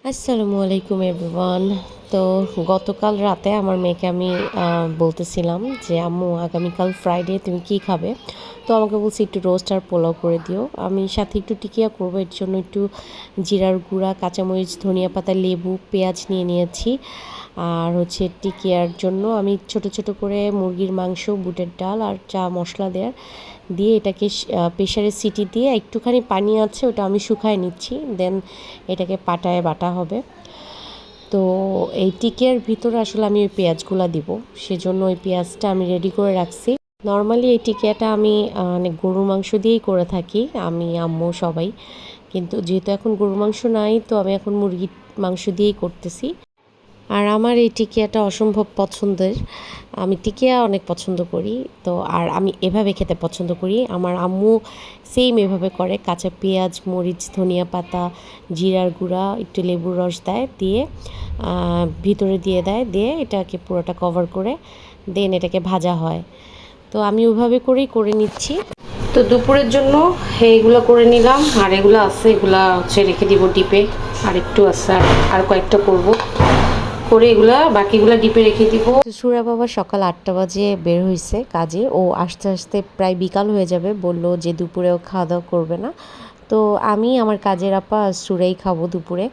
আসসালামু আলাইকুম এভরিওয়ান। তো গতকাল রাতে আমার মেয়েকে আমি বলতেছিলাম যে আম্মু আগামীকাল ফ্রাইডে তুমি কি খাবে। তো আমাকে বলছি একটু রোস্ট আর পোলাও করে দিও, আমি সাথে একটু টিকিয়া করবো, এর জন্য একটু জিরার গুঁড়া, কাঁচামরিচ, ধনিয়া পাতা, লেবু, পেঁয়াজ নিয়ে নিয়েছি। আর হচ্ছে টিকিয়ার জন্য আমি ছোট ছোট করে মুরগির মাংস, বুটের ডাল আর চা মশলা দিয়ে এটাকে প্রেশারে সিটি দিয়ে একটুখানি পানি আছে ওটা আমি শুকায় নিচ্ছি, দেন এটাকে পাটায় বাটা হবে। তো এই টিকিয়ার ভিতরে আসলে আমি ওই পেঁয়াজগুলো দিব, সেজন্য ওই পেঁয়াজটা আমি রেডি করে রাখছি। নর্মালি এই টিকিয়াটা আমি অনেক গরুর মাংস দিয়েই করে থাকি, আমি আম্মু সবাই, কিন্তু যেহেতু এখন গরুর মাংস নাই তো আমি এখন মুরগির মাংস দিয়েই করতেছি। আর আমার এই টিকিয়াটা অসম্ভব পছন্দের, আমি টিকিয়া অনেক পছন্দ করি। তো আর আমি এভাবে খেতে পছন্দ করি, আমার আম্মু সেম এভাবে করে, কাঁচা পেঁয়াজ, মরিচ, ধনিয়া পাতা, জিরার গুঁড়া, একটু লেবুর রস দেয়, দিয়ে ভিতরে দিয়ে দেয়, দিয়ে এটাকে পুরোটা কভার করে দেন এটাকে ভাজা হয়। তো আমি ওইভাবে করেই করে নিচ্ছি। তো দুপুরের জন্য এইগুলো করে নিলাম, আর এগুলো আছে, এগুলা হচ্ছে রেখে দিব ডিপে, আর একটু আছে, আর কয়েকটা করব, করে এগুলা বাকিগুলা ডিপে রেখে দিব। সুরা বাবা সকাল 8টা বাজে বের হয়েছে কাজে, ও আস্তে আস্তে প্রায় বিকাল হয়ে যাবে, বলল যে দুপুরেও খাওয়া দাওয়া করবে না। তো আমি আমার কাজের আপা সুরাই খাবো দুপুরে।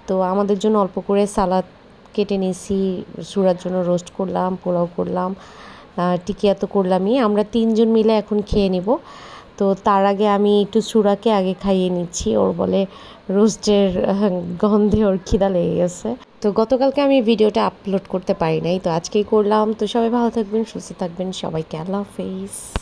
তো আমাদের জন্য অল্প করে সালাদ কেটে নিয়েছি, সুরার জন্য রোস্ট করলাম, পোলাও করলাম, টিকিয়া তো করলামই, আমরা তিনজন মিলে এখন খেয়ে নিব। তো তার আগে আমি একটু সুরাকে আগে খাইয়ে নিচ্ছি, ওর বলে রোস্টের গন্ধে ওর খিদা লেগে গেছে। তো গতকালকে আমি ভিডিওটা আপলোড করতে পারি নাই, তো আজকেই করলাম। তো সবাই ভালো থাকবেন, সুস্থ থাকবেন, সবাইকে আল্লাহ হাফেজ।